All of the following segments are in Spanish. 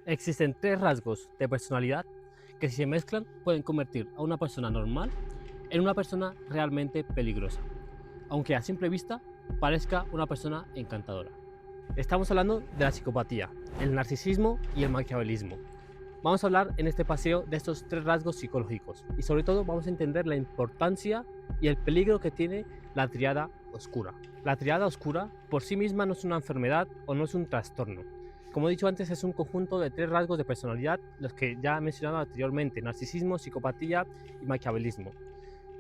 Existen tres rasgos de personalidad que si se mezclan pueden convertir a una persona normal en una persona realmente peligrosa, aunque a simple vista parezca una persona encantadora. Estamos hablando de la psicopatía, el narcisismo y el maquiavelismo. Vamos a hablar en este paseo de estos tres rasgos psicológicos y sobre todo vamos a entender la importancia y el peligro que tiene la tríada oscura. La tríada oscura por sí misma no es una enfermedad o no es un trastorno. Como he dicho antes, es un conjunto de tres rasgos de personalidad, los que ya he mencionado anteriormente: narcisismo, psicopatía y maquiavelismo.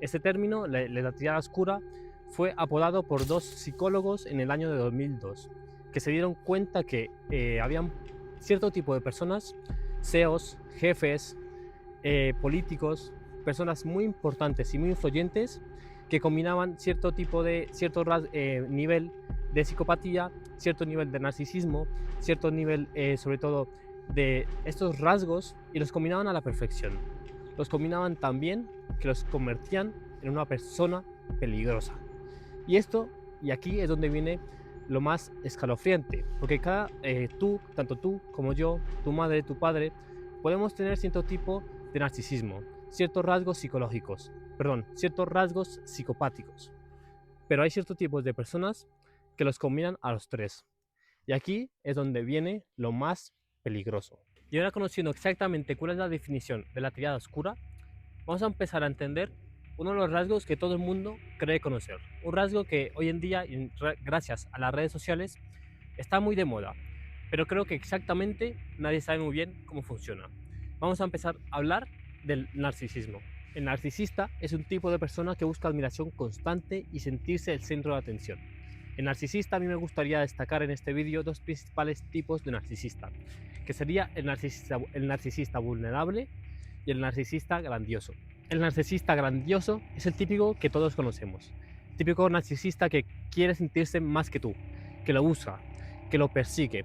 Este término, la tríada oscura, fue apodado por dos psicólogos en el año de 2002, que se dieron cuenta que habían cierto tipo de personas, CEOs, jefes, políticos, personas muy importantes y muy influyentes, que combinaban cierto nivel de psicopatía, cierto nivel de narcisismo, cierto nivel sobre todo de estos rasgos, y los combinaban a la perfección. Los combinaban tan bien que los convertían en una persona peligrosa. Y aquí es donde viene lo más escalofriante, porque tanto tú como yo, tu madre, tu padre, podemos tener cierto tipo de narcisismo, ciertos rasgos ciertos rasgos psicopáticos, pero hay ciertos tipos de personas que los combinan a los tres. Y aquí es donde viene lo más peligroso. Y ahora, conociendo exactamente cuál es la definición de la tríada oscura, vamos a empezar a entender uno de los rasgos que todo el mundo cree conocer. Un rasgo que hoy en día, gracias a las redes sociales, está muy de moda, pero creo que exactamente nadie sabe muy bien cómo funciona. Vamos a empezar a hablar del narcisismo. El narcisista es un tipo de persona que busca admiración constante y sentirse el centro de atención. El narcisista, a mí me gustaría destacar en este vídeo dos principales tipos de narcisista, que sería el narcisista vulnerable y el narcisista grandioso. El narcisista grandioso es el típico que todos conocemos, típico narcisista que quiere sentirse más que tú, que lo busca, que lo persigue,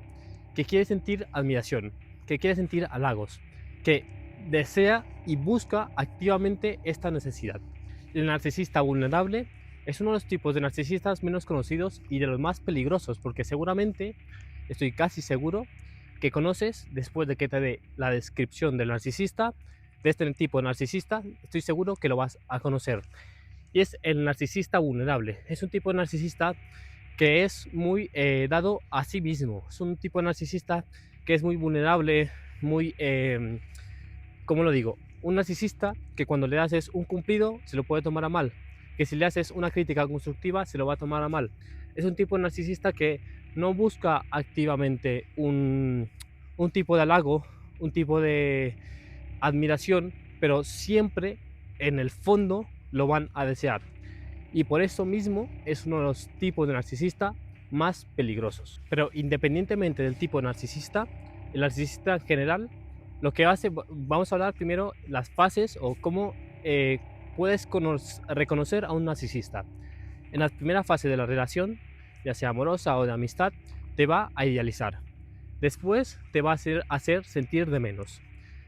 que quiere sentir admiración, que quiere sentir halagos, que desea y busca activamente esta necesidad. El narcisista vulnerable es uno de los tipos de narcisistas menos conocidos y de los más peligrosos, porque seguramente, estoy casi seguro, que conoces, después de que te dé la descripción del narcisista, de este tipo de narcisista, estoy seguro que lo vas a conocer. Y es el narcisista vulnerable. Es un tipo de narcisista que es muy dado a sí mismo. Es un tipo de narcisista que es muy vulnerable, muy, ¿cómo lo digo? Un narcisista que cuando le haces un cumplido se lo puede tomar a mal, que si le haces una crítica constructiva se lo va a tomar a mal. Es un tipo de narcisista que no busca activamente un tipo de halago, un tipo de admiración, pero siempre en el fondo lo van a desear. Y por eso mismo es uno de los tipos de narcisista más peligrosos. Pero independientemente del tipo de narcisista, el narcisista en general, lo que hace, vamos a hablar primero las fases o cómo puedes reconocer a un narcisista. En la primera fase de la relación, ya sea amorosa o de amistad, te va a idealizar. Después te va a hacer sentir de menos.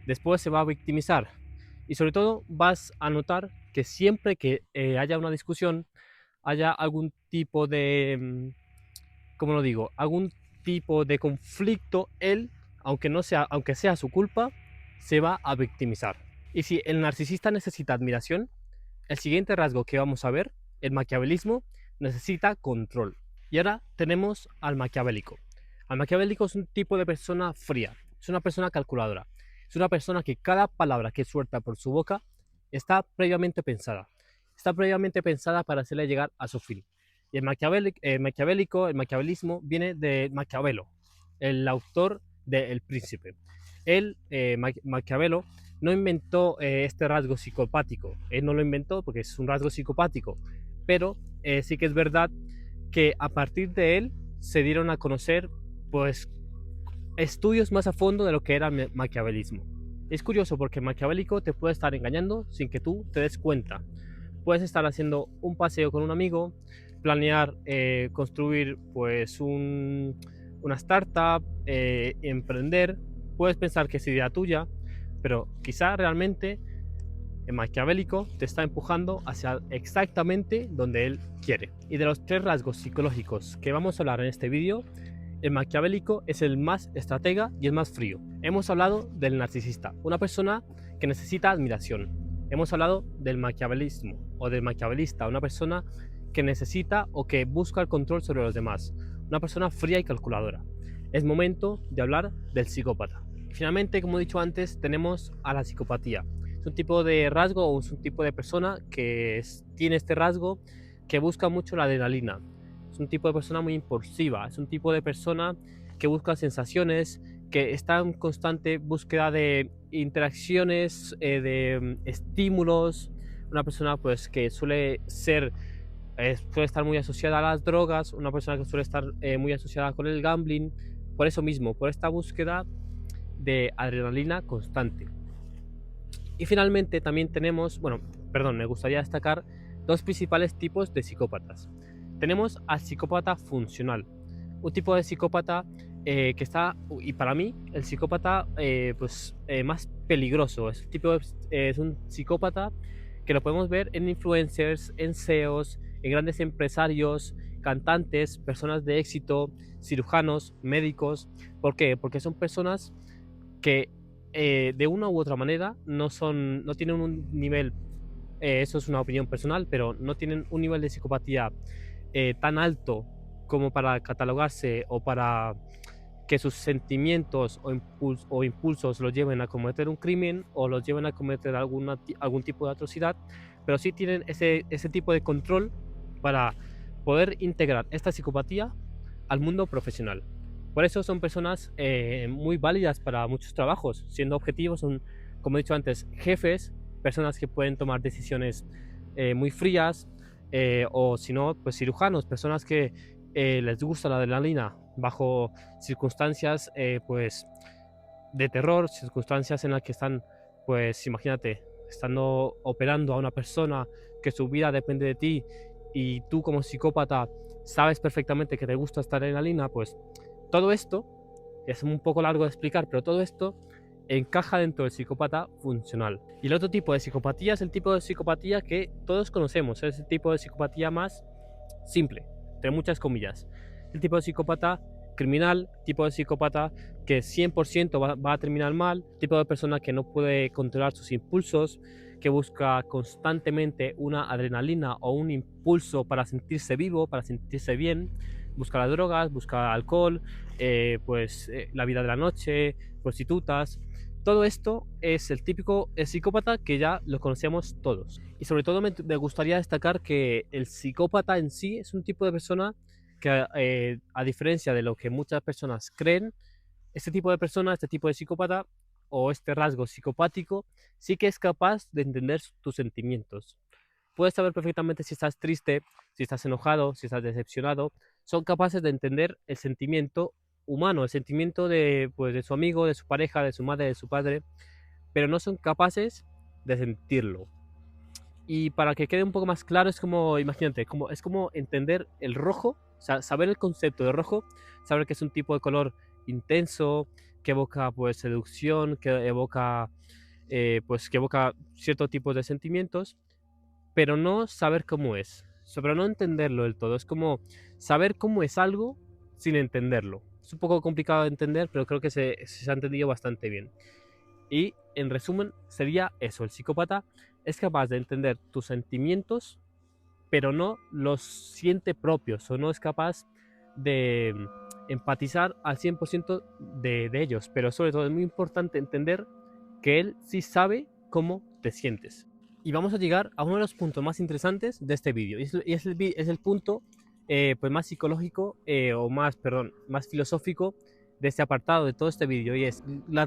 Después se va a victimizar. Y sobre todo vas a notar que siempre que haya una discusión, haya algún tipo de, ¿cómo lo digo? Algún tipo de conflicto, él, aunque sea su culpa, se va a victimizar. Y si el narcisista necesita admiración, el siguiente rasgo que vamos a ver, el maquiavelismo, necesita control. Y ahora tenemos al maquiavélico. Al maquiavélico es un tipo de persona fría, es una persona calculadora, es una persona que cada palabra que suelta por su boca está previamente pensada. Está previamente pensada para hacerle llegar a su fin. Y el maquiavelismo viene de Maquiavelo, el autor de El Príncipe. Maquiavelo, no inventó este rasgo psicopático. Él no lo inventó porque es un rasgo psicopático, pero sí que es verdad que a partir de él se dieron a conocer pues estudios más a fondo de lo que era el maquiavelismo. Es curioso porque maquiavélico te puede estar engañando sin que tú te des cuenta. Puedes estar haciendo un paseo con un amigo, planear construir pues una startup, emprender. Puedes pensar que es idea tuya, pero quizá realmente el maquiavélico te está empujando hacia exactamente donde él quiere. Y de los tres rasgos psicológicos que vamos a hablar en este vídeo, el maquiavélico es el más estratega y el más frío. Hemos hablado del narcisista, una persona que necesita admiración. Hemos hablado del maquiavelismo o del maquiavelista, una persona que necesita o que busca el control sobre los demás, una persona fría y calculadora. Es momento de hablar del psicópata. Finalmente, como he dicho antes, tenemos a la psicopatía. Es un tipo de rasgo o es un tipo de persona que tiene este rasgo, que busca mucho la adrenalina. Es un tipo de persona muy impulsiva, es un tipo de persona que busca sensaciones, que está en constante búsqueda de interacciones, de estímulos. Una persona pues que suele estar muy asociada a las drogas, una persona que suele estar muy asociada con el gambling, por eso mismo, por esta búsqueda de adrenalina constante. Y finalmente también tenemos, me gustaría destacar dos principales tipos de psicópatas. Tenemos al psicópata funcional, un tipo de psicópata que está, y para mí, el psicópata más peligroso. Es un psicópata que lo podemos ver en influencers, en CEOs, en grandes empresarios, cantantes, personas de éxito, cirujanos, médicos. ¿Por qué? Porque son personas que de una u otra manera no tienen un nivel, eso es una opinión personal, pero no tienen un nivel de psicopatía tan alto como para catalogarse o para que sus sentimientos o impulsos los lleven a cometer un crimen o los lleven a cometer algún tipo de atrocidad, pero sí tienen ese tipo de control para poder integrar esta psicopatía al mundo profesional. Por eso son personas muy válidas para muchos trabajos. Siendo objetivos, son, como he dicho antes, jefes, personas que pueden tomar decisiones muy frías, o si no, pues cirujanos, personas que les gusta la adrenalina bajo circunstancias pues de terror, circunstancias en las que están, pues imagínate, estando operando a una persona que su vida depende de ti y tú como psicópata sabes perfectamente que te gusta esta adrenalina, pues todo esto es un poco largo de explicar, pero todo esto encaja dentro del psicópata funcional. Y el otro tipo de psicopatía es el tipo de psicopatía que todos conocemos, es el tipo de psicopatía más simple, entre muchas comillas. El tipo de psicópata criminal, tipo de psicópata que 100% va a terminar mal, tipo de persona que no puede controlar sus impulsos, que busca constantemente una adrenalina o un impulso para sentirse vivo, para sentirse bien, busca las drogas, busca alcohol, la vida de la noche, prostitutas. Todo esto es el típico psicópata que ya lo conocemos todos. Y sobre todo me gustaría destacar que el psicópata en sí es un tipo de persona que, a diferencia de lo que muchas personas creen, este tipo de persona, este tipo de psicópata o este rasgo psicopático sí que es capaz de entender tus sentimientos. Puedes saber perfectamente si estás triste, si estás enojado, si estás decepcionado. Son capaces de entender el sentimiento humano, el sentimiento de su amigo, de su pareja, de su madre, de su padre, pero no son capaces de sentirlo. Y para que quede un poco más claro, es como, imagínate, es como entender el rojo, o sea, saber el concepto de rojo, saber que es un tipo de color intenso, que evoca pues seducción, que evoca cierto tipo de sentimientos, pero no saber cómo es, pero no entenderlo del todo. Es como saber cómo es algo sin entenderlo. Es un poco complicado de entender, pero creo que se ha entendido bastante bien. Y en resumen, sería eso: el psicópata es capaz de entender tus sentimientos, pero no los siente propios, o no es capaz de empatizar al 100% de ellos. Pero sobre todo es muy importante entender que él sí sabe cómo te sientes. Y vamos a llegar a uno de los puntos más interesantes de este vídeo. Es el punto pues más psicológico, más filosófico de este apartado, de todo este vídeo. Y es,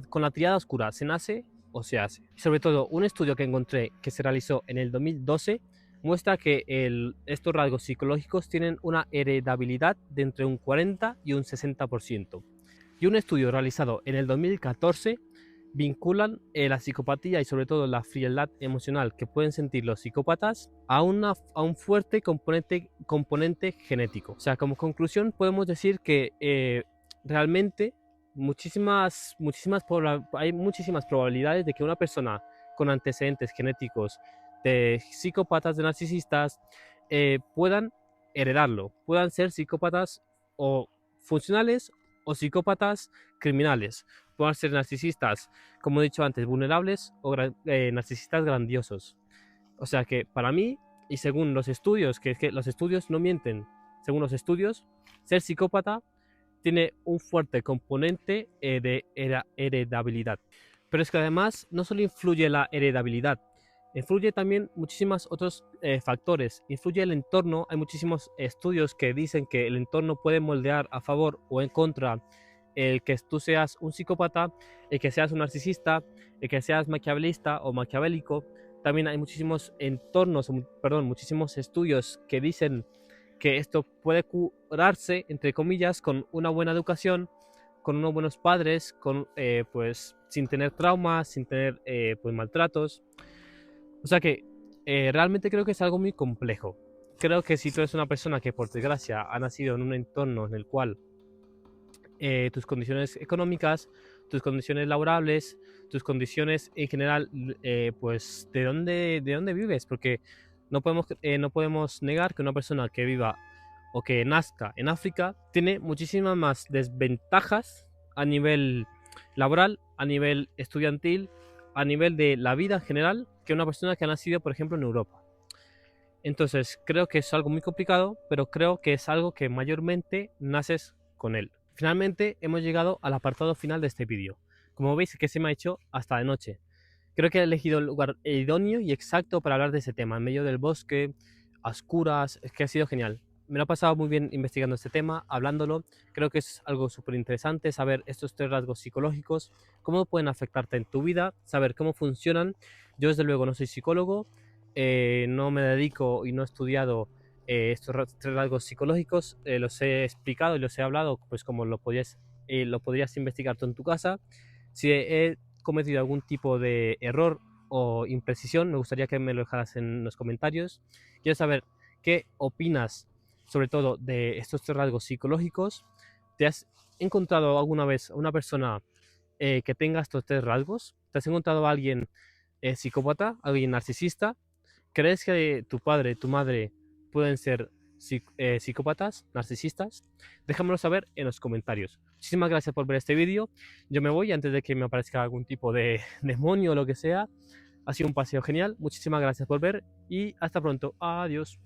con la triada oscura, ¿se nace o se hace? Y sobre todo, un estudio que encontré que se realizó en el 2012 muestra que estos rasgos psicológicos tienen una heredabilidad de entre un 40 y un 60%. Y un estudio realizado en el 2014 vinculan la psicopatía y sobre todo la frialdad emocional que pueden sentir los psicópatas a un fuerte componente genético. O sea, como conclusión podemos decir que realmente hay muchísimas probabilidades de que una persona con antecedentes genéticos de psicópatas, de narcisistas, puedan heredarlo, puedan ser psicópatas o funcionales o psicópatas criminales. Pueden ser narcisistas, como he dicho antes, vulnerables o narcisistas grandiosos. O sea que para mí, y según los estudios, que es que los estudios no mienten, según los estudios, ser psicópata tiene un fuerte componente de heredabilidad. Pero es que además no solo influye la heredabilidad, influye también muchísimos otros factores. Influye el entorno. Hay muchísimos estudios que dicen que el entorno puede moldear a favor o en contra el que tú seas un psicópata, el que seas un narcisista, el que seas maquiavelista o maquiavélico. También hay muchísimos entornos, perdón, muchísimos estudios que dicen que esto puede curarse, entre comillas, con una buena educación, con unos buenos padres, pues sin tener traumas, sin tener pues maltratos. O sea que realmente creo que es algo muy complejo. Creo que si tú eres una persona que por desgracia ha nacido en un entorno en el cual tus condiciones económicas, tus condiciones laborables, tus condiciones en general, pues de dónde vives, porque no podemos negar que una persona que viva o que nazca en África tiene muchísimas más desventajas a nivel laboral, a nivel estudiantil, a nivel de la vida en general, que una persona que ha nacido, por ejemplo, en Europa. Entonces, creo que es algo muy complicado, pero creo que es algo que mayormente naces con él. Finalmente, hemos llegado al apartado final de este vídeo. Como veis, que se me ha hecho hasta de noche. Creo que he elegido el lugar idóneo y exacto para hablar de ese tema, en medio del bosque, a oscuras. Es que ha sido genial. Me lo he pasado muy bien investigando este tema, hablándolo. Creo que es algo súper interesante saber estos tres rasgos psicológicos, cómo pueden afectarte en tu vida, saber cómo funcionan. Yo desde luego no soy psicólogo, no me dedico y no he estudiado estos tres rasgos psicológicos, los he explicado y los he hablado, pues como lo podrías investigar tú en tu casa. Si he cometido algún tipo de error o imprecisión, me gustaría que me lo dejaras en los comentarios. Quiero saber qué opinas, sobre todo, de estos tres rasgos psicológicos. ¿Te has encontrado alguna vez a una persona que tenga estos tres rasgos? ¿Te has encontrado a alguien psicópata, alguien narcisista? ¿Crees que tu padre, tu madre pueden ser psicópatas, narcisistas? Déjamelo saber en los comentarios. Muchísimas gracias por ver este vídeo. Yo me voy antes de que me aparezca algún tipo de demonio o lo que sea. Ha sido un paseo genial. Muchísimas gracias por ver y hasta pronto. Adiós.